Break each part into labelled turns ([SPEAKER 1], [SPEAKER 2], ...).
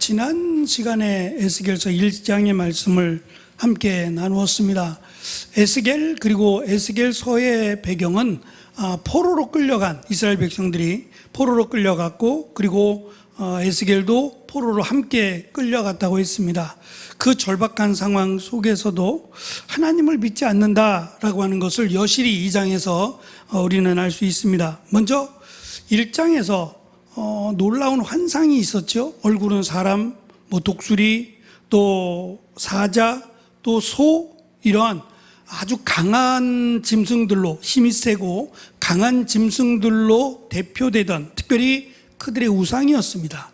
[SPEAKER 1] 지난 시간에 에스겔서 1장의 말씀을 함께 나누었습니다. 에스겔 그리고 에스겔서의 배경은 포로로 끌려간 이스라엘 백성들이 포로로 끌려갔고, 그리고 에스겔도 포로로 함께 끌려갔다고 했습니다. 그 절박한 상황 속에서도 하나님을 믿지 않는다라고 하는 것을 여실히 2장에서 우리는 알 수 있습니다. 먼저 1장에서 놀라운 환상이 있었죠. 얼굴은 사람, 독수리, 또 사자, 또 소, 이러한 아주 강한 짐승들로, 힘이 세고 강한 짐승들로 대표되던, 특별히 그들의 우상이었습니다.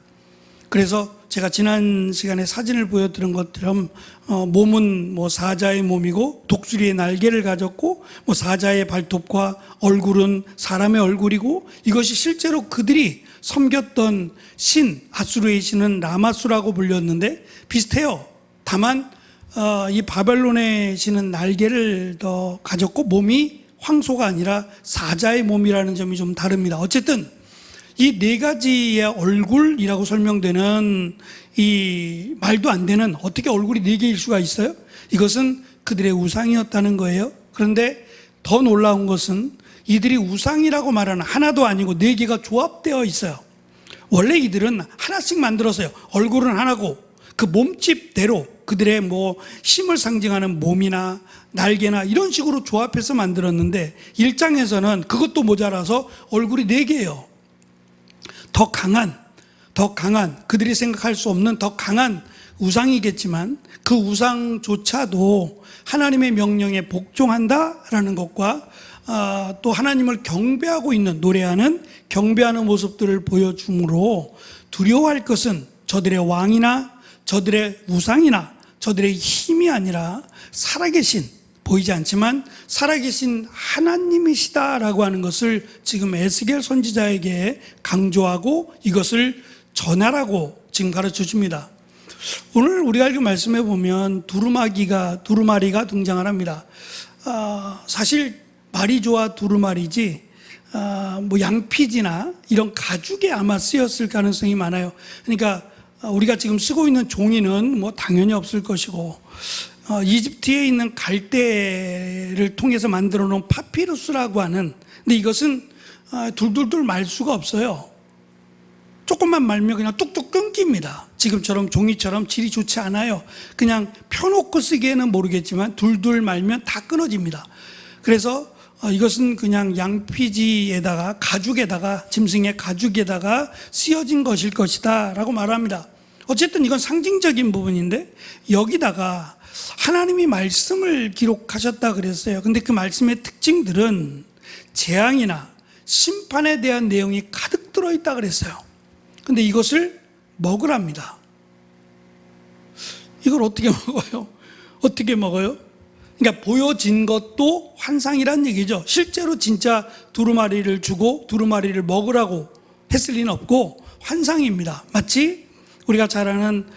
[SPEAKER 1] 그래서 제가 지난 시간에 사진을 보여드린 것처럼 몸은 사자의 몸이고 독수리의 날개를 가졌고, 사자의 발톱과 얼굴은 사람의 얼굴이고, 이것이 실제로 그들이 섬겼던 신, 아수르의 신은 라마수라고 불렸는데 비슷해요. 다만 이 바벨론의 신은 날개를 더 가졌고 몸이 황소가 아니라 사자의 몸이라는 점이 좀 다릅니다. 어쨌든 이 네 가지의 얼굴이라고 설명되는 이 말도 안 되는, 어떻게 얼굴이 네 개일 수가 있어요? 이것은 그들의 우상이었다는 거예요. 그런데 더 놀라운 것은 이들이 우상이라고 말하는 하나도 아니고 네 개가 조합되어 있어요. 원래 이들은 하나씩 만들었어요. 얼굴은 하나고 그 몸집대로 그들의 힘을 상징하는 몸이나 날개나 이런 식으로 조합해서 만들었는데 1장에서는 그것도 모자라서 얼굴이 네 개예요. 더 강한 그들이 생각할 수 없는 더 강한 우상이겠지만 그 우상조차도 하나님의 명령에 복종한다라는 것과 또 하나님을 경배하고 있는, 노래하는, 경배하는 모습들을 보여주므로 두려워할 것은 저들의 왕이나 저들의 우상이나 저들의 힘이 아니라 살아계신, 보이지 않지만 살아계신 하나님이시다라고 하는 것을 지금 에스겔 선지자에게 강조하고 이것을 전하라고 지금 가르쳐 줍니다. 오늘 우리가 읽은 말씀에 보면 두루마리가 등장을 합니다. 사실 말이 좋아 두루마리지 양피지나 이런 가죽에 아마 쓰였을 가능성이 많아요. 그러니까 우리가 지금 쓰고 있는 종이는 당연히 없을 것이고, 이집트에 있는 갈대를 통해서 만들어 놓은 파피루스라고 하는, 근데 이것은 둘둘둘 말 수가 없어요. 조금만 말면 그냥 뚝뚝 끊깁니다. 지금처럼 종이처럼 질이 좋지 않아요. 그냥 펴놓고 쓰기에는 모르겠지만 둘둘 말면 다 끊어집니다. 그래서 이것은 그냥 양피지에다가, 가죽에다가, 짐승의 가죽에다가 쓰여진 것일 것이다 라고 말합니다. 어쨌든 이건 상징적인 부분인데 여기다가 하나님이 말씀을 기록하셨다 그랬어요. 근데 그 말씀의 특징들은 재앙이나 심판에 대한 내용이 가득 들어있다 그랬어요. 근데 이것을 먹으랍니다. 이걸 어떻게 먹어요? 어떻게 먹어요? 그러니까 보여진 것도 환상이란 얘기죠. 실제로 진짜 두루마리를 주고 두루마리를 먹으라고 했을 리는 없고 환상입니다. 마치 우리가 잘 아는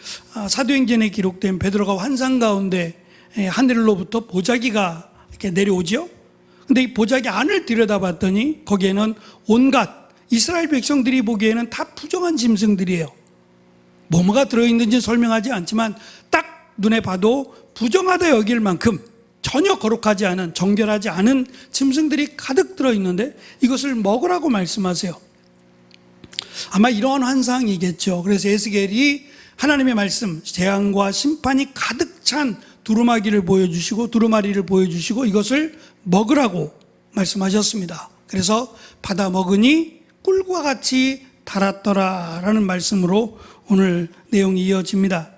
[SPEAKER 1] 사도행전에 기록된 베드로가 환상 가운데 하늘로부터 보자기가 이렇게 내려오죠. 근데 이 보자기 안을 들여다봤더니 거기에는 온갖 이스라엘 백성들이 보기에는 다 부정한 짐승들이에요. 뭐가 들어있는지 설명하지 않지만 딱 눈에 봐도 부정하다 여길 만큼 전혀 거룩하지 않은, 정결하지 않은 짐승들이 가득 들어있는데 이것을 먹으라고 말씀하세요. 아마 이러한 환상이겠죠. 그래서 에스겔이 하나님의 말씀, 재앙과 심판이 가득 찬 두루마리를 보여주시고 이것을 먹으라고 말씀하셨습니다. 그래서 받아 먹으니 꿀과 같이 달았더라라는 말씀으로 오늘 내용이 이어집니다.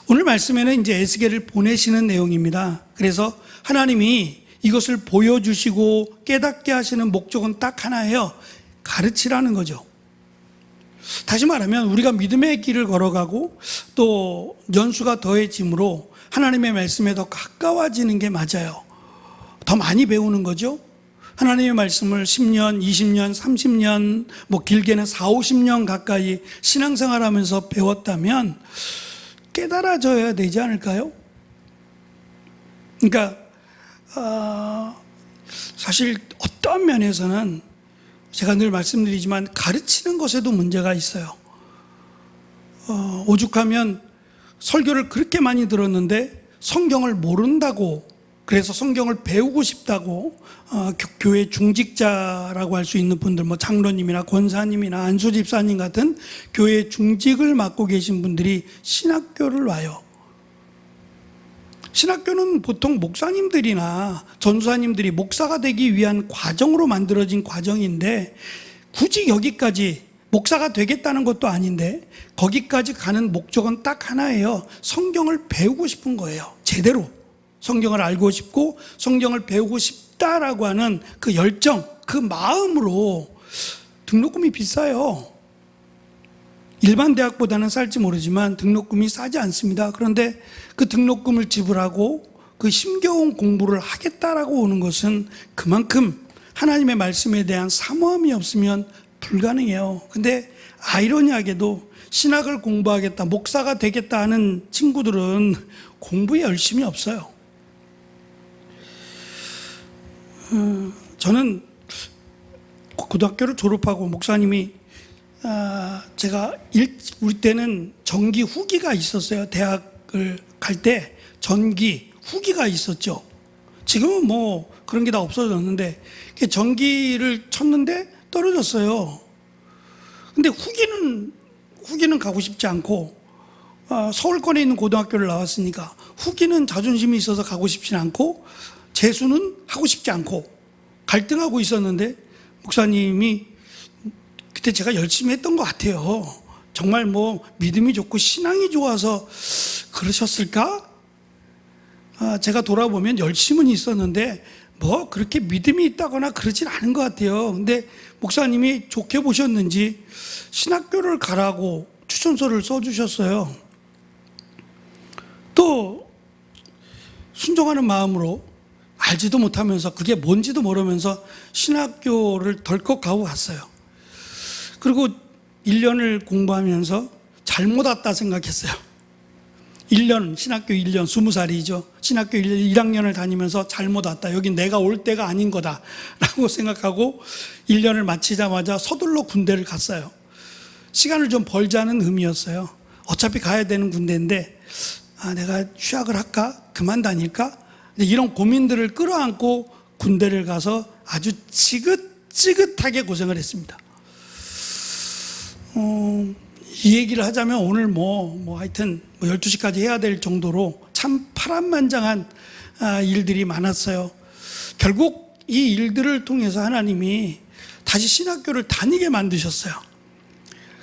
[SPEAKER 1] 오늘 말씀에는 이제 에스겔을 보내시는 내용입니다. 그래서 하나님이 이것을 보여주시고 깨닫게 하시는 목적은 딱 하나예요. 가르치라는 거죠. 다시 말하면 우리가 믿음의 길을 걸어가고 또 연수가 더해짐으로 하나님의 말씀에 더 가까워지는 게 맞아요. 더 많이 배우는 거죠. 하나님의 말씀을 10년, 20년, 30년, 길게는 4, 50년 가까이 신앙생활하면서 배웠다면 깨달아져야 되지 않을까요? 그러니까 사실 어떤 면에서는 제가 늘 말씀드리지만 가르치는 것에도 문제가 있어요. 오죽하면 설교를 그렇게 많이 들었는데 성경을 모른다고, 그래서 성경을 배우고 싶다고 교회 중직자라고 할 수 있는 분들, 뭐 장로님이나 권사님이나 안수집사님 같은 교회 중직을 맡고 계신 분들이 신학교를 와요. 신학교는 보통 목사님들이나 전도사님들이 목사가 되기 위한 과정으로 만들어진 과정인데, 굳이 여기까지 목사가 되겠다는 것도 아닌데 거기까지 가는 목적은 딱 하나예요. 성경을 배우고 싶은 거예요. 제대로 성경을 알고 싶고 성경을 배우고 싶다라고 하는 그 열정, 그 마음으로. 등록금이 비싸요. 일반 대학보다는 쌀지 모르지만 등록금이 싸지 않습니다. 그런데 그 등록금을 지불하고 그 힘겨운 공부를 하겠다라고 오는 것은 그만큼 하나님의 말씀에 대한 사모함이 없으면 불가능해요. 근데 아이러니하게도 신학을 공부하겠다, 목사가 되겠다 하는 친구들은 공부에 열심이 없어요. 저는 고등학교를 졸업하고 목사님이, 우리 때는 전기 후기가 있었어요. 대학을 갈 때 전기 후기가 있었죠. 지금은 뭐 그런 게 다 없어졌는데, 전기를 쳤는데 떨어졌어요. 근데 후기는 가고 싶지 않고, 서울권에 있는 고등학교를 나왔으니까 후기는 자존심이 있어서 가고 싶진 않고, 재수는 하고 싶지 않고 갈등하고 있었는데, 목사님이 그때 제가 열심히 했던 것 같아요. 정말 뭐 믿음이 좋고 신앙이 좋아서 그러셨을까? 제가 돌아보면 열심은 있었는데 뭐 그렇게 믿음이 있다거나 그러진 않은 것 같아요. 근데 목사님이 좋게 보셨는지 신학교를 가라고 추천서를 써주셨어요. 또 순종하는 마음으로, 알지도 못하면서, 그게 뭔지도 모르면서 신학교를 덜컥 가고 갔어요. 그리고 1년을 공부하면서 잘못 왔다 생각했어요. 1년, 신학교 1년, 20살이죠. 신학교 1학년을 다니면서 잘못 왔다. 여긴 내가 올 때가 아닌 거다 라고 생각하고 1년을 마치자마자 서둘러 군대를 갔어요. 시간을 좀 벌자는 의미였어요. 어차피 가야 되는 군대인데, 내가 휴학을 할까? 그만 다닐까? 이런 고민들을 끌어안고 군대를 가서 아주 지긋지긋하게 고생을 했습니다. 이 얘기를 하자면 오늘 하여튼 12시까지 해야 될 정도로 참 파란만장한 일들이 많았어요. 결국 이 일들을 통해서 하나님이 다시 신학교를 다니게 만드셨어요.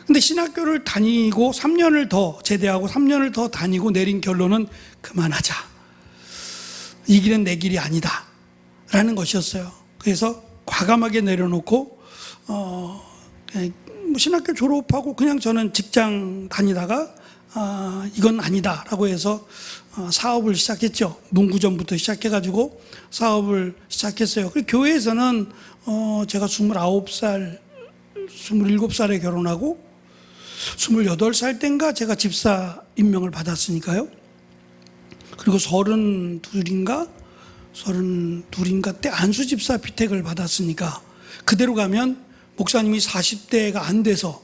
[SPEAKER 1] 근데 신학교를 다니고 3년을 더, 제대하고 3년을 더 다니고 내린 결론은 그만하자. 이 길은 내 길이 아니다 라는 것이었어요. 그래서 과감하게 내려놓고 신학교 졸업하고 그냥 저는 직장 다니다가 이건 아니다 라고 해서 사업을 시작했죠. 문구점부터 시작해가지고 사업을 시작했어요. 그리고 교회에서는 제가 29살, 27살에 결혼하고 28살 땐가 제가 집사 임명을 받았으니까요. 그리고 32인가 때 안수집사 피택을 받았으니까, 그대로 가면 목사님이 40대가 안 돼서,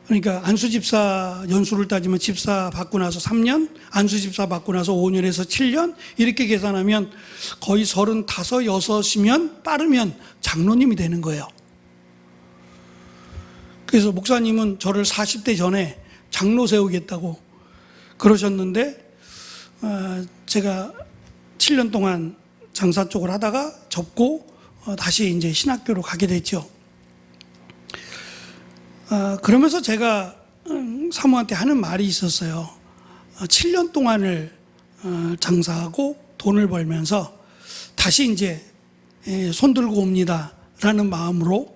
[SPEAKER 1] 그러니까 안수집사 연수를 따지면 집사 받고 나서 3년, 안수집사 받고 나서 5년에서 7년 이렇게 계산하면 거의 35, 6이면 빠르면 장로님이 되는 거예요. 그래서 목사님은 저를 40대 전에 장로 세우겠다고 그러셨는데, 제가 7년 동안 장사 쪽을 하다가 접고 다시 이제 신학교로 가게 됐죠. 그러면서 제가 사모한테 하는 말이 있었어요. 7년 동안을 장사하고 돈을 벌면서 다시 이제 손 들고 옵니다 라는 마음으로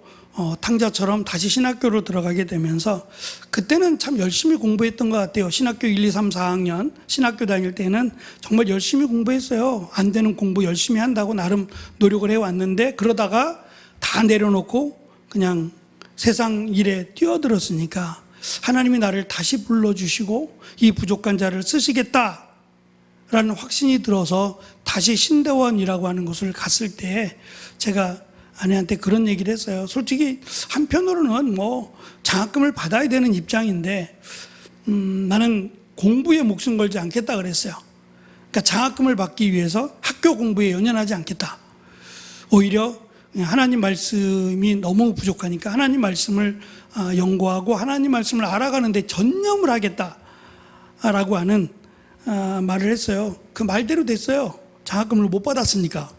[SPEAKER 1] 탕자처럼 다시 신학교로 들어가게 되면서, 그때는 참 열심히 공부했던 것 같아요. 신학교 1, 2, 3, 4학년 신학교 다닐 때는 정말 열심히 공부했어요. 안 되는 공부 열심히 한다고 나름 노력을 해왔는데, 그러다가 다 내려놓고 그냥 세상 일에 뛰어들었으니까 하나님이 나를 다시 불러주시고 이 부족한 자를 쓰시겠다라는 확신이 들어서 다시 신대원이라고 하는 곳을 갔을 때 제가 아내한테 그런 얘기를 했어요. 솔직히 한편으로는 장학금을 받아야 되는 입장인데 나는 공부에 목숨 걸지 않겠다 그랬어요. 그러니까 장학금을 받기 위해서 학교 공부에 연연하지 않겠다. 오히려 하나님 말씀이 너무 부족하니까 하나님 말씀을 연구하고 하나님 말씀을 알아가는 데 전념을 하겠다라고 하는 말을 했어요. 그 말대로 됐어요. 장학금을 못 받았으니까.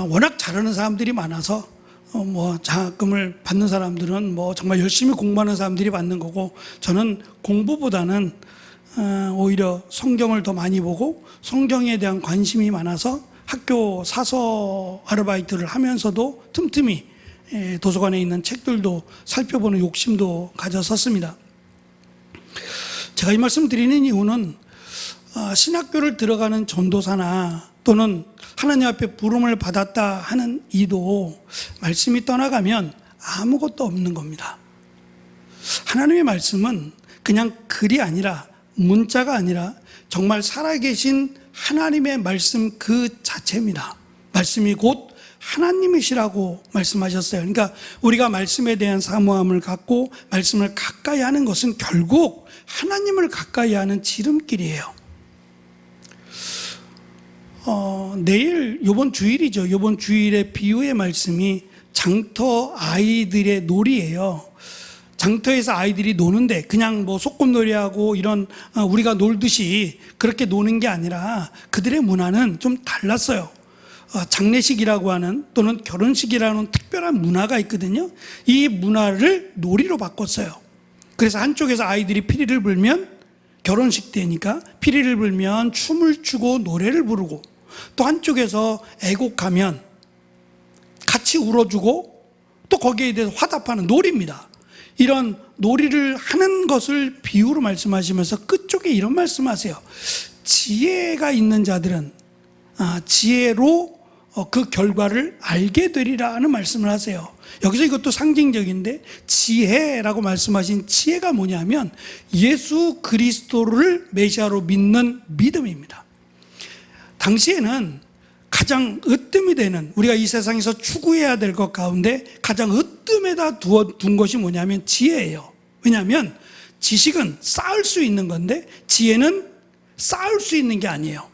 [SPEAKER 1] 워낙 잘하는 사람들이 많아서 장학금을 받는 사람들은 정말 열심히 공부하는 사람들이 받는 거고, 저는 공부보다는 오히려 성경을 더 많이 보고 성경에 대한 관심이 많아서 학교 사서 아르바이트를 하면서도 틈틈이 도서관에 있는 책들도 살펴보는 욕심도 가졌었습니다. 제가 이 말씀 드리는 이유는 신학교를 들어가는 전도사나 또는 하나님 앞에 부름을 받았다 하는 이도 말씀이 떠나가면 아무것도 없는 겁니다. 하나님의 말씀은 그냥 글이 아니라, 문자가 아니라 정말 살아계신 하나님의 말씀 그 자체입니다. 말씀이 곧 하나님이시라고 말씀하셨어요. 그러니까 우리가 말씀에 대한 사모함을 갖고 말씀을 가까이 하는 것은 결국 하나님을 가까이 하는 지름길이에요. 내일, 요번 주일이죠. 요번 주일의 비유의 말씀이 장터 아이들의 놀이예요. 장터에서 아이들이 노는데 그냥 소꿉놀이하고 이런 우리가 놀듯이 그렇게 노는 게 아니라 그들의 문화는 좀 달랐어요. 장례식이라고 하는 또는 결혼식이라는 특별한 문화가 있거든요. 이 문화를 놀이로 바꿨어요. 그래서 한쪽에서 아이들이 피리를 불면, 결혼식 때니까 피리를 불면 춤을 추고 노래를 부르고, 또 한쪽에서 애곡하면 같이 울어주고 또 거기에 대해서 화답하는 놀이입니다. 이런 놀이를 하는 것을 비유로 말씀하시면서 끝쪽에 이런 말씀하세요. 지혜가 있는 자들은 지혜로 그 결과를 알게 되리라는 말씀을 하세요. 여기서 이것도 상징적인데, 지혜라고 말씀하신 지혜가 뭐냐면 예수 그리스도를 메시아로 믿는 믿음입니다. 당시에는 가장 으뜸이 되는, 우리가 이 세상에서 추구해야 될 것 가운데 가장 으뜸에다 둔 것이 뭐냐면 지혜예요. 왜냐하면 지식은 쌓을 수 있는 건데 지혜는 쌓을 수 있는 게 아니에요.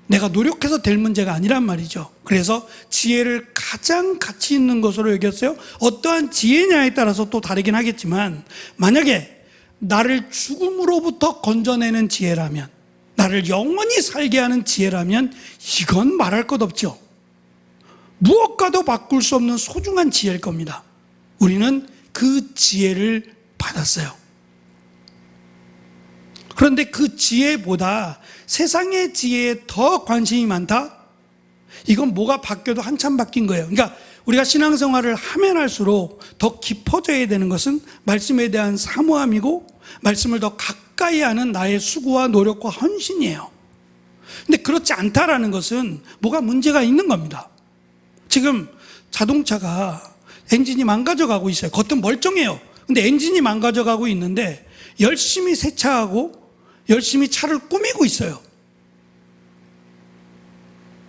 [SPEAKER 1] 내가 노력해서 될 문제가 아니란 말이죠. 그래서 지혜를 가장 가치 있는 것으로 여겼어요. 어떠한 지혜냐에 따라서 또 다르긴 하겠지만, 만약에 나를 죽음으로부터 건져내는 지혜라면, 나를 영원히 살게 하는 지혜라면 이건 말할 것 없죠. 무엇과도 바꿀 수 없는 소중한 지혜일 겁니다. 우리는 그 지혜를 받았어요. 그런데 그 지혜보다 세상의 지혜에 더 관심이 많다? 이건 뭐가 바뀌어도 한참 바뀐 거예요. 그러니까 우리가 신앙생활을 하면 할수록 더 깊어져야 되는 것은 말씀에 대한 사모함이고, 말씀을 더 가까이 하는 나의 수고와 노력과 헌신이에요. 근데 그렇지 않다라는 것은 뭐가 문제가 있는 겁니다. 지금 자동차가 엔진이 망가져가고 있어요. 겉은 멀쩡해요. 근데 엔진이 망가져가고 있는데 열심히 세차하고 열심히 차를 꾸미고 있어요.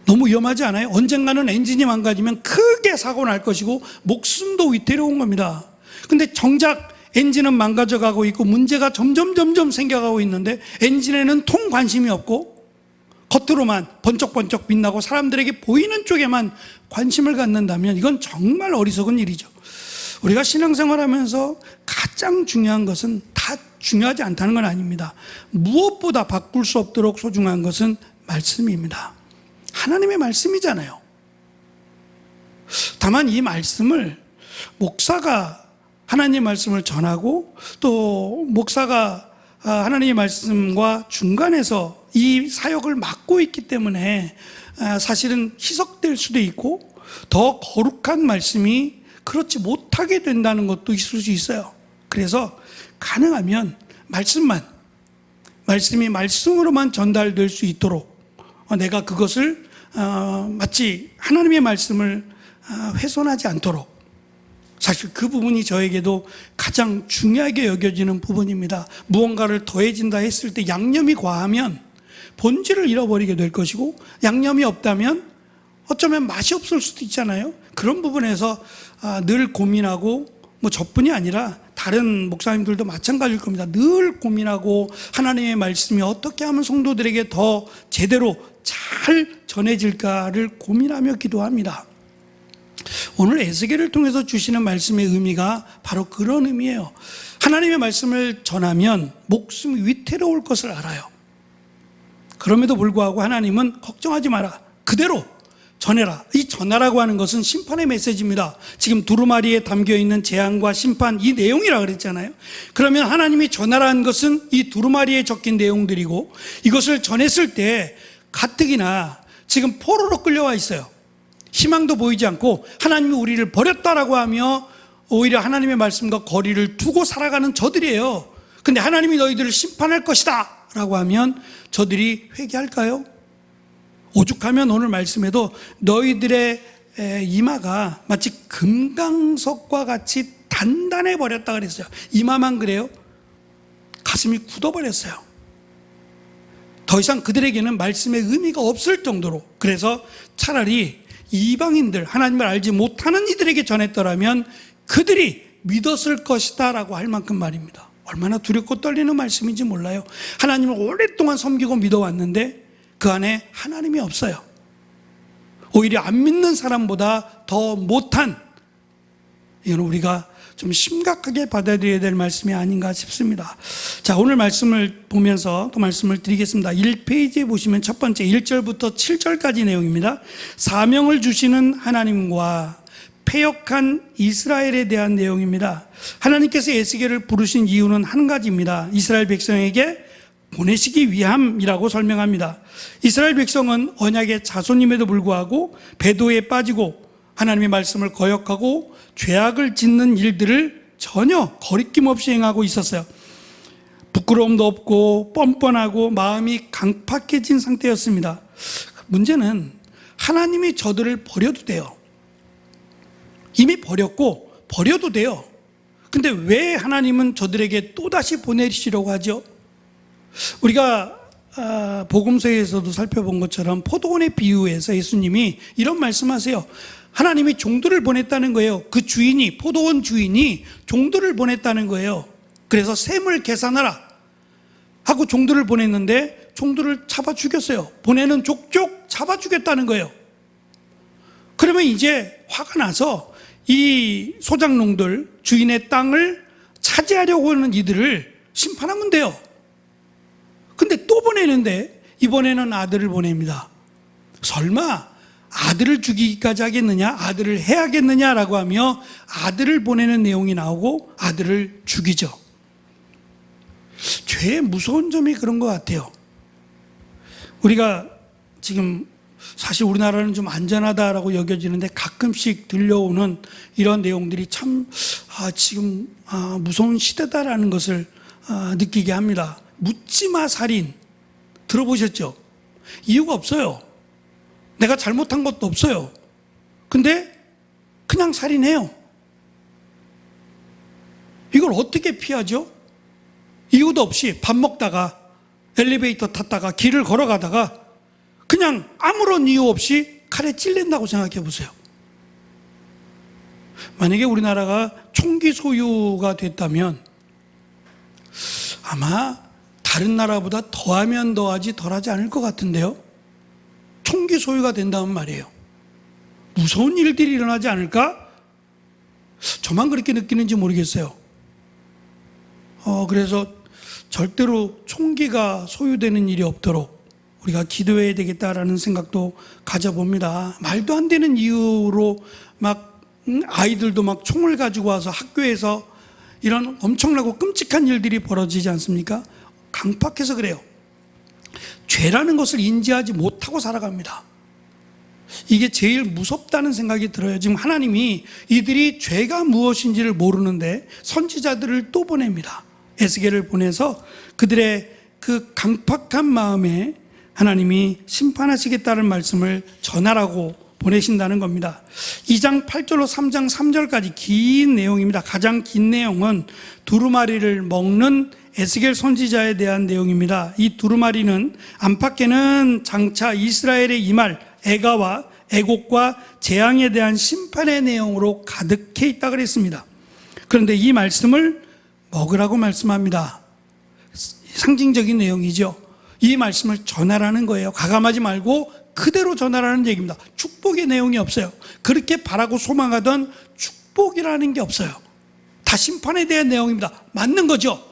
[SPEAKER 1] 너무 위험하지 않아요? 언젠가는 엔진이 망가지면 크게 사고 날 것이고 목숨도 위태로운 겁니다. 근데 정작 엔진은 망가져가고 있고 문제가 점점 생겨가고 있는데 엔진에는 통 관심이 없고 겉으로만 번쩍번쩍 빛나고 사람들에게 보이는 쪽에만 관심을 갖는다면 이건 정말 어리석은 일이죠. 우리가 신앙생활하면서 가장 중요한 것은 다 중요하지 않다는 건 아닙니다. 무엇보다 바꿀 수 없도록 소중한 것은 말씀입니다. 하나님의 말씀이잖아요. 다만 이 말씀을 목사가 하나님의 말씀을 전하고 또 목사가 하나님의 말씀과 중간에서 이 사역을 맡고 있기 때문에 사실은 희석될 수도 있고 더 거룩한 말씀이 그렇지 못하게 된다는 것도 있을 수 있어요. 그래서 가능하면 말씀이 말씀으로만 전달될 수 있도록 내가 그것을 마치 하나님의 말씀을 훼손하지 않도록, 사실 그 부분이 저에게도 가장 중요하게 여겨지는 부분입니다. 무언가를 더해진다 했을 때 양념이 과하면 본질을 잃어버리게 될 것이고, 양념이 없다면 어쩌면 맛이 없을 수도 있잖아요. 그런 부분에서 늘 고민하고 저뿐이 아니라 다른 목사님들도 마찬가지일 겁니다. 늘 고민하고 하나님의 말씀이 어떻게 하면 성도들에게 더 제대로 잘 전해질까를 고민하며 기도합니다. 오늘 에스겔을 통해서 주시는 말씀의 의미가 바로 그런 의미예요. 하나님의 말씀을 전하면 목숨이 위태로울 것을 알아요. 그럼에도 불구하고 하나님은 걱정하지 마라, 그대로 전해라. 이 전하라고 하는 것은 심판의 메시지입니다. 지금 두루마리에 담겨있는 재앙과 심판, 이 내용이라 그랬잖아요. 그러면 하나님이 전하라는 것은 이 두루마리에 적힌 내용들이고, 이것을 전했을 때 가뜩이나 지금 포로로 끌려와 있어요. 희망도 보이지 않고 하나님이 우리를 버렸다라고 하며 오히려 하나님의 말씀과 거리를 두고 살아가는 저들이에요. 근데 하나님이 너희들을 심판할 것이다 라고 하면 저들이 회개할까요? 오죽하면 오늘 말씀에도 너희들의 이마가 마치 금강석과 같이 단단해 버렸다 그랬어요. 이마만 그래요? 가슴이 굳어버렸어요. 더 이상 그들에게는 말씀의 의미가 없을 정도로. 그래서 차라리 이방인들, 하나님을 알지 못하는 이들에게 전했더라면 그들이 믿었을 것이다 라고 할 만큼 말입니다. 얼마나 두렵고 떨리는 말씀인지 몰라요. 하나님을 오랫동안 섬기고 믿어왔는데 그 안에 하나님이 없어요. 오히려 안 믿는 사람보다 더 못한, 이건 우리가 좀 심각하게 받아들여야 될 말씀이 아닌가 싶습니다. 자, 오늘 말씀을 보면서 또 말씀을 드리겠습니다. 1페이지에 보시면 첫 번째 1절부터 7절까지 내용입니다. 사명을 주시는 하나님과 패역한 이스라엘에 대한 내용입니다. 하나님께서 에스겔을 부르신 이유는 한 가지입니다. 이스라엘 백성에게 보내시기 위함이라고 설명합니다. 이스라엘 백성은 언약의 자손임에도 불구하고 배도에 빠지고 하나님의 말씀을 거역하고 죄악을 짓는 일들을 전혀 거리낌 없이 행하고 있었어요. 부끄러움도 없고 뻔뻔하고 마음이 강팍해진 상태였습니다. 문제는 하나님이 저들을 버려도 돼요. 이미 버렸고 버려도 돼요. 근데 왜 하나님은 저들에게 또다시 보내시려고 하죠? 우리가 복음서에서도 살펴본 것처럼 포도원의 비유에서 예수님이 이런 말씀하세요. 하나님이 종들을 보냈다는 거예요. 그 주인이, 포도원 주인이 종들을 보냈다는 거예요. 그래서 셈을 계산하라 하고 종들을 보냈는데 종들을 잡아 죽였어요. 보내는 족족 잡아 죽였다는 거예요. 그러면 이제 화가 나서 이 소작농들, 주인의 땅을 차지하려고 하는 이들을 심판하면 돼요. 근데 또 보내는데 이번에는 아들을 보냅니다. 설마 아들을 죽이기까지 하겠느냐, 아들을 해야겠느냐라고 하며 아들을 보내는 내용이 나오고 아들을 죽이죠. 죄의 무서운 점이 그런 것 같아요. 우리가 지금 사실 우리나라는 좀 안전하다라고 여겨지는데 가끔씩 들려오는 이런 내용들이 참 지금 무서운 시대다라는 것을 느끼게 합니다. 묻지마 살인 들어보셨죠? 이유가 없어요. 내가 잘못한 것도 없어요. 근데 그냥 살인해요. 이걸 어떻게 피하죠? 이유도 없이 밥 먹다가 엘리베이터 탔다가 길을 걸어가다가 그냥 아무런 이유 없이 칼에 찔린다고 생각해 보세요. 만약에 우리나라가 총기 소유가 됐다면 아마 다른 나라보다 더하면 더하지 덜하지 않을 것 같은데요. 총기 소유가 된다면 말이에요. 무서운 일들이 일어나지 않을까? 저만 그렇게 느끼는지 모르겠어요. 그래서 절대로 총기가 소유되는 일이 없도록 우리가 기도해야 되겠다라는 생각도 가져봅니다. 말도 안 되는 이유로 막 아이들도 막 총을 가지고 와서 학교에서 이런 엄청나고 끔찍한 일들이 벌어지지 않습니까? 강팍해서 그래요. 죄라는 것을 인지하지 못하고 살아갑니다. 이게 제일 무섭다는 생각이 들어요. 지금 하나님이 이들이 죄가 무엇인지를 모르는데 선지자들을 또 보냅니다. 에스겔을 보내서 그들의 그 강팍한 마음에 하나님이 심판하시겠다는 말씀을 전하라고 보내신다는 겁니다. 2장 8절로 3장 3절까지 긴 내용입니다. 가장 긴 내용은 두루마리를 먹는 에스겔 선지자에 대한 내용입니다. 이 두루마리는 안팎에는 장차 이스라엘에 임할 애가와 애곡과 재앙에 대한 심판의 내용으로 가득해 있다 그랬습니다. 그런데 이 말씀을 먹으라고 말씀합니다. 상징적인 내용이죠. 이 말씀을 전하라는 거예요. 가감하지 말고 그대로 전하라는 얘기입니다. 축복의 내용이 없어요. 그렇게 바라고 소망하던 축복이라는 게 없어요. 다 심판에 대한 내용입니다. 맞는 거죠.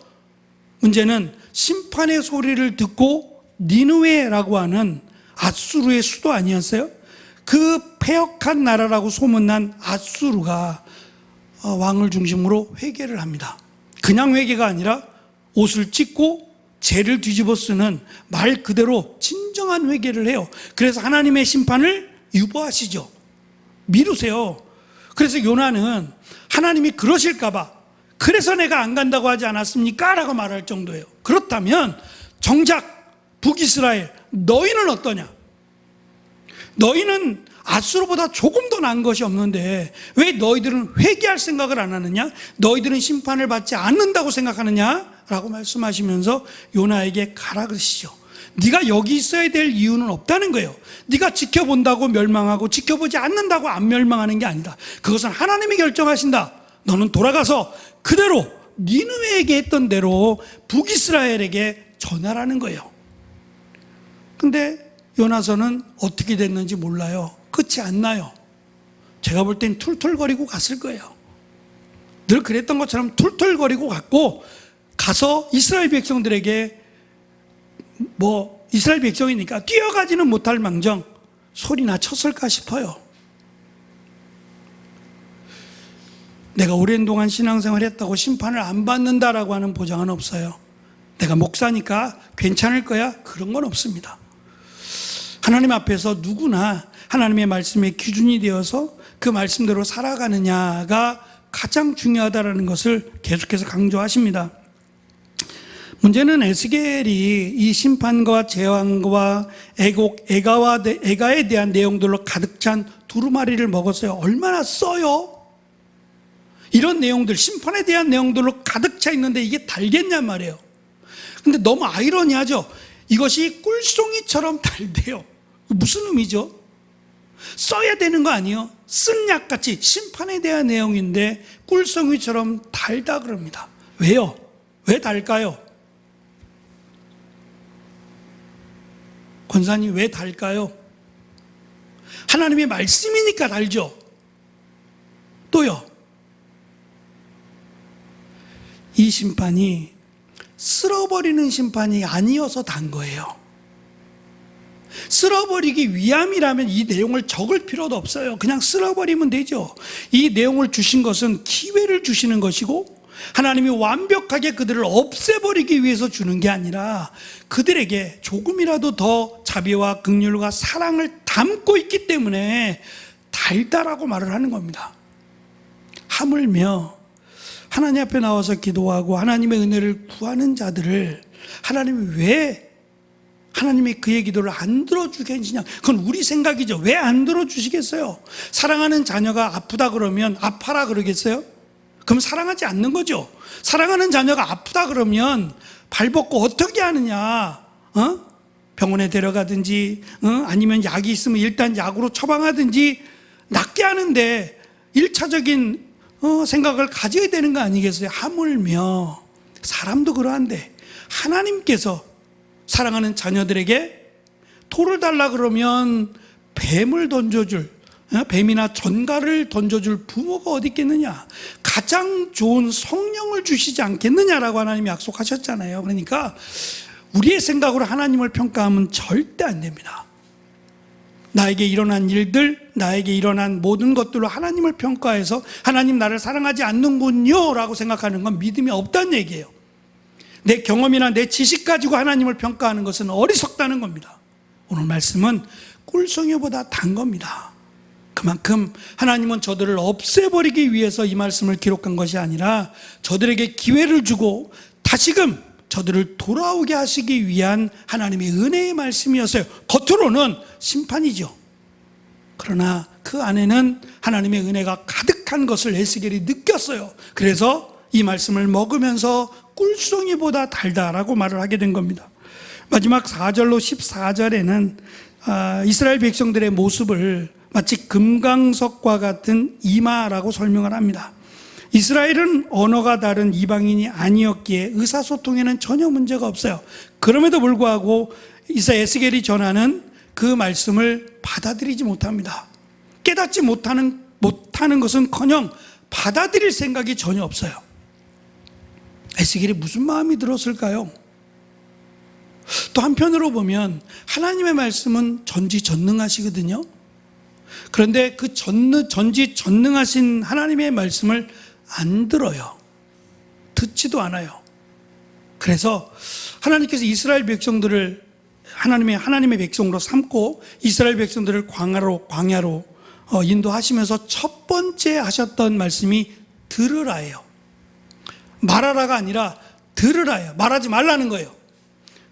[SPEAKER 1] 문제는 심판의 소리를 듣고 니느웨라고 하는 앗수르의 수도 아니었어요? 그 패역한 나라라고 소문난 앗수르가 왕을 중심으로 회개를 합니다. 그냥 회개가 아니라 옷을 찢고 죄를 뒤집어 쓰는 말 그대로 진정한 회개를 해요. 그래서 하나님의 심판을 유보하시죠. 미루세요. 그래서 요나는 하나님이 그러실까봐 그래서 내가 안 간다고 하지 않았습니까? 라고 말할 정도예요. 그렇다면 정작 북이스라엘 너희는 어떠냐? 너희는 앗수르보다 조금 더 나은 것이 없는데 왜 너희들은 회개할 생각을 안 하느냐? 너희들은 심판을 받지 않는다고 생각하느냐? 라고 말씀하시면서 요나에게 가라 그러시죠. 네가 여기 있어야 될 이유는 없다는 거예요. 네가 지켜본다고 멸망하고 지켜보지 않는다고 안 멸망하는 게 아니다. 그것은 하나님이 결정하신다. 너는 돌아가서 그대로 니느웨에게 했던 대로 북이스라엘에게 전하라는 거예요. 근데 요나서는 어떻게 됐는지 몰라요. 끝이 안 나요. 제가 볼 땐 툴툴거리고 갔을 거예요. 늘 그랬던 것처럼 툴툴거리고 갔고 가서 이스라엘 백성들에게 이스라엘 백성이니까 뛰어가지는 못할 망정 소리나 쳤을까 싶어요. 내가 오랜 동안 신앙생활 했다고 심판을 안 받는다라고 하는 보장은 없어요. 내가 목사니까 괜찮을 거야? 그런 건 없습니다. 하나님 앞에서 누구나 하나님의 말씀의 기준이 되어서 그 말씀대로 살아가느냐가 가장 중요하다는 것을 계속해서 강조하십니다. 문제는 에스겔이 이 심판과 재앙과 애가에 대한 내용들로 가득 찬 두루마리를 먹었어요. 얼마나 써요? 이런 내용들, 심판에 대한 내용들로 가득 차 있는데 이게 달겠냔 말이에요. 근데 너무 아이러니하죠. 이것이 꿀송이처럼 달대요. 무슨 의미죠? 써야 되는 거 아니에요? 쓴 약같이 심판에 대한 내용인데 꿀송이처럼 달다 그럽니다. 왜요? 왜 달까요? 권사님 왜 달까요? 하나님의 말씀이니까 달죠. 또요. 이 심판이 쓸어버리는 심판이 아니어서 단 거예요. 쓸어버리기 위함이라면 이 내용을 적을 필요도 없어요. 그냥 쓸어버리면 되죠. 이 내용을 주신 것은 기회를 주시는 것이고 하나님이 완벽하게 그들을 없애버리기 위해서 주는 게 아니라 그들에게 조금이라도 더 자비와 긍휼과 사랑을 담고 있기 때문에 달다라고 말을 하는 겁니다. 하물며 하나님 앞에 나와서 기도하고 하나님의 은혜를 구하는 자들을 하나님이 왜 하나님이 그의 기도를 안 들어주겠느냐? 그건 우리 생각이죠. 왜 안 들어주시겠어요? 사랑하는 자녀가 아프다 그러면 아파라 그러겠어요? 그럼 사랑하지 않는 거죠. 사랑하는 자녀가 아프다 그러면 발벗고 어떻게 하느냐? 병원에 데려가든지 아니면 약이 있으면 일단 약으로 처방하든지 낫게 하는데 1차적인 생각을 가져야 되는 거 아니겠어요? 하물며 사람도 그러한데 하나님께서 사랑하는 자녀들에게 돌을 달라 그러면 뱀을 던져줄, 뱀이나 전갈을 던져줄 부모가 어디 있겠느냐? 가장 좋은 성령을 주시지 않겠느냐라고 하나님이 약속하셨잖아요. 그러니까 우리의 생각으로 하나님을 평가하면 절대 안 됩니다. 나에게 일어난 일들, 나에게 일어난 모든 것들로 하나님을 평가해서 하나님 나를 사랑하지 않는군요 라고 생각하는 건 믿음이 없다는 얘기예요. 내 경험이나 내 지식 가지고 하나님을 평가하는 것은 어리석다는 겁니다. 오늘 말씀은 꿀송이보다 단 겁니다. 그만큼 하나님은 저들을 없애버리기 위해서 이 말씀을 기록한 것이 아니라 저들에게 기회를 주고 다시금 저들을 돌아오게 하시기 위한 하나님의 은혜의 말씀이었어요. 겉으로는 심판이죠. 그러나 그 안에는 하나님의 은혜가 가득한 것을 에스겔이 느꼈어요. 그래서 이 말씀을 먹으면서 꿀송이보다 달다라고 말을 하게 된 겁니다. 마지막 4절로 14절에는 이스라엘 백성들의 모습을 마치 금강석과 같은 이마라고 설명을 합니다. 이스라엘은 언어가 다른 이방인이 아니었기에 의사소통에는 전혀 문제가 없어요. 그럼에도 불구하고 에스겔이 전하는 그 말씀을 받아들이지 못합니다. 깨닫지 못하는 것은커녕 받아들일 생각이 전혀 없어요. 에스겔이 무슨 마음이 들었을까요? 또 한편으로 보면 하나님의 말씀은 전지전능하시거든요. 그런데 그 전지전능하신 하나님의 말씀을 안 들어요. 듣지도 않아요. 그래서 하나님께서 이스라엘 백성들을 하나님의 백성으로 삼고 이스라엘 백성들을 광야로 인도하시면서 첫 번째 하셨던 말씀이 들으라예요. 말하라가 아니라 들으라예요. 말하지 말라는 거예요.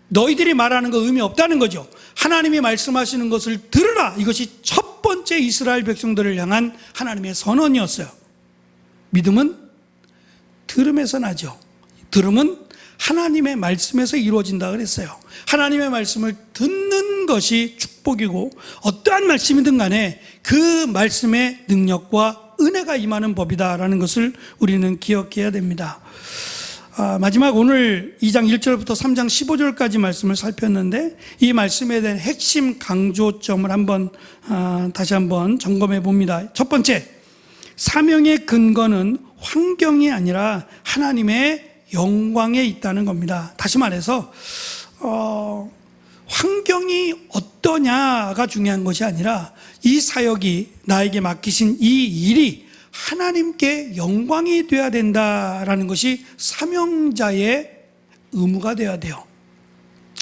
[SPEAKER 1] 너희들이 말하는 거 의미 없다는 거죠. 하나님이 말씀하시는 것을 들으라. 이것이 첫 번째 이스라엘 백성들을 향한 하나님의 선언이었어요. 믿음은 들음에서 나죠. 들음은 하나님의 말씀에서 이루어진다 그랬어요. 하나님의 말씀을 듣는 것이 축복이고 어떠한 말씀이든 간에 그 말씀의 능력과 은혜가 임하는 법이다라는 것을 우리는 기억해야 됩니다. 마지막 오늘 2장 1절부터 3장 15절까지 말씀을 살폈는데 이 말씀에 대한 핵심 강조점을 다시 한번 점검해 봅니다. 첫 번째, 사명의 근거는 환경이 아니라 하나님의 영광에 있다는 겁니다. 다시 말해서 환경이 어떠냐가 중요한 것이 아니라 이 사역이 나에게 맡기신 이 일이 하나님께 영광이 되어야 된다라는 것이 사명자의 의무가 되어야 돼요.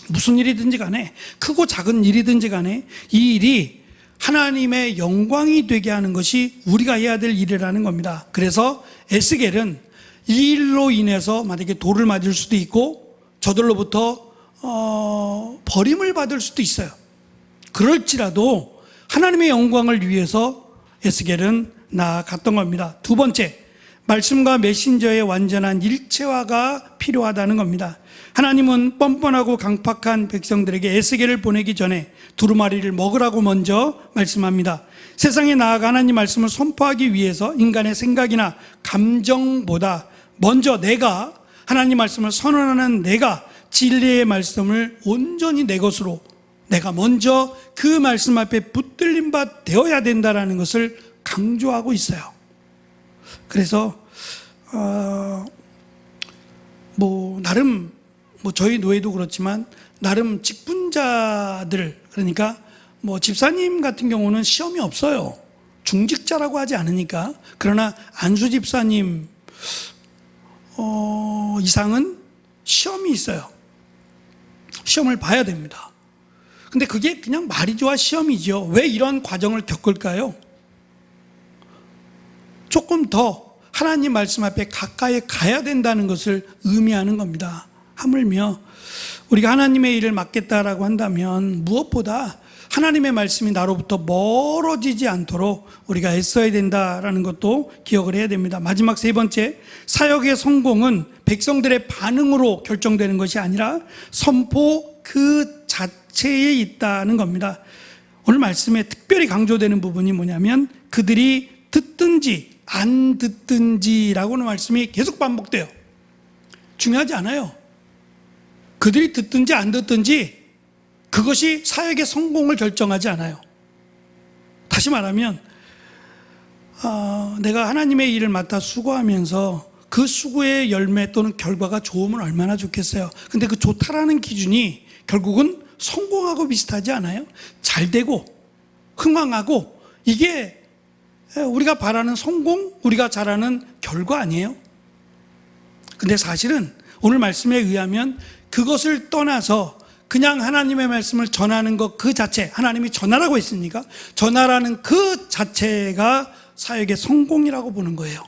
[SPEAKER 1] 무슨 일이든지 간에 크고 작은 일이든지 간에 이 일이 하나님의 영광이 되게 하는 것이 우리가 해야 될 일이라는 겁니다. 그래서 에스겔은 이 일로 인해서 만약에 돌을 맞을 수도 있고 저들로부터 버림을 받을 수도 있어요. 그럴지라도 하나님의 영광을 위해서 에스겔은 나아갔던 겁니다. 두 번째, 말씀과 메신저의 완전한 일체화가 필요하다는 겁니다. 하나님은 뻔뻔하고 강팍한 백성들에게 에스겔을 보내기 전에 두루마리를 먹으라고 먼저 말씀합니다. 세상에 나아가 하나님 말씀을 선포하기 위해서 인간의 생각이나 감정보다 먼저 내가 하나님 말씀을 선언하는 내가 진리의 말씀을 온전히 내 것으로 내가 먼저 그 말씀 앞에 붙들림 바 되어야 된다는 것을 강조하고 있어요. 그래서 나름 저희 노예도 그렇지만 나름 직분자들, 그러니까 집사님 같은 경우는 시험이 없어요. 중직자라고 하지 않으니까. 그러나 안수 집사님 이상은 시험이 있어요. 시험을 봐야 됩니다. 근데 그게 그냥 말이 좋아 시험이죠. 왜 이런 과정을 겪을까요? 조금 더 하나님 말씀 앞에 가까이 가야 된다는 것을 의미하는 겁니다. 하물며 우리가 하나님의 일을 맡겠다라고 한다면 무엇보다 하나님의 말씀이 나로부터 멀어지지 않도록 우리가 애써야 된다라는 것도 기억을 해야 됩니다. 마지막 세 번째, 사역의 성공은 백성들의 반응으로 결정되는 것이 아니라 선포 그 자체에 있다는 겁니다. 오늘 말씀에 특별히 강조되는 부분이 뭐냐면 그들이 듣든지 안 듣든지라고는 말씀이 계속 반복돼요. 중요하지 않아요. 그들이 듣든지 안 듣든지 그것이 사역의 성공을 결정하지 않아요. 다시 말하면 내가 하나님의 일을 맡아 수고하면서 그 수고의 열매 또는 결과가 좋으면 얼마나 좋겠어요. 근데 그 좋다라는 기준이 결국은 성공하고 비슷하지 않아요? 잘 되고 흥왕하고 이게 우리가 바라는 성공, 우리가 잘하는 결과 아니에요? 근데 사실은 오늘 말씀에 의하면 그것을 떠나서 그냥 하나님의 말씀을 전하는 것 그 자체, 하나님이 전하라고 했으니까 전하라는 그 자체가 사역의 성공이라고 보는 거예요.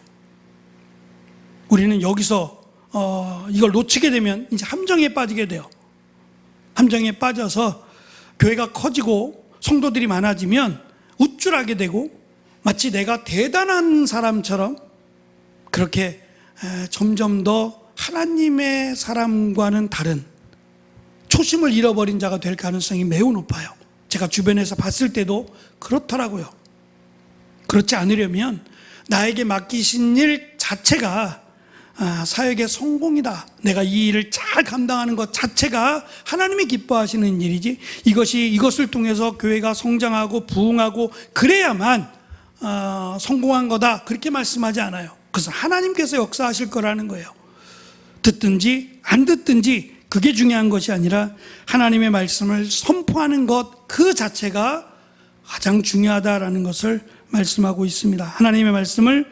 [SPEAKER 1] 우리는 여기서 이걸 놓치게 되면 이제 함정에 빠지게 돼요. 함정에 빠져서 교회가 커지고 성도들이 많아지면 우쭐하게 되고 마치 내가 대단한 사람처럼 그렇게 점점 더 하나님의 사람과는 다른 초심을 잃어버린 자가 될 가능성이 매우 높아요. 제가 주변에서 봤을 때도 그렇더라고요. 그렇지 않으려면 나에게 맡기신 일 자체가 사역의 성공이다. 내가 이 일을 잘 감당하는 것 자체가 하나님이 기뻐하시는 일이지, 이것을 통해서 교회가 성장하고 부흥하고 그래야만 성공한 거다, 그렇게 말씀하지 않아요. 그래서 하나님께서 역사하실 거라는 거예요. 듣든지 안 듣든지 그게 중요한 것이 아니라 하나님의 말씀을 선포하는 것 그 자체가 가장 중요하다라는 것을 말씀하고 있습니다. 하나님의 말씀을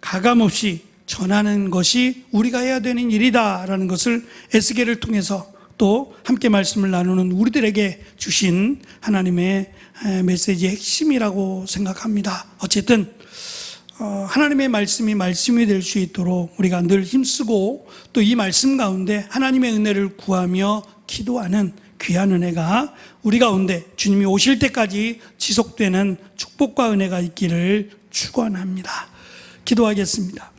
[SPEAKER 1] 가감없이 전하는 것이 우리가 해야 되는 일이다라는 것을 에스겔을 통해서 또 함께 말씀을 나누는 우리들에게 주신 하나님의 메시지의 핵심이라고 생각합니다. 어쨌든 하나님의 말씀이 될 수 있도록 우리가 늘 힘쓰고 또 이 말씀 가운데 하나님의 은혜를 구하며 기도하는 귀한 은혜가 우리 가운데 주님이 오실 때까지 지속되는 축복과 은혜가 있기를 축원합니다. 기도하겠습니다.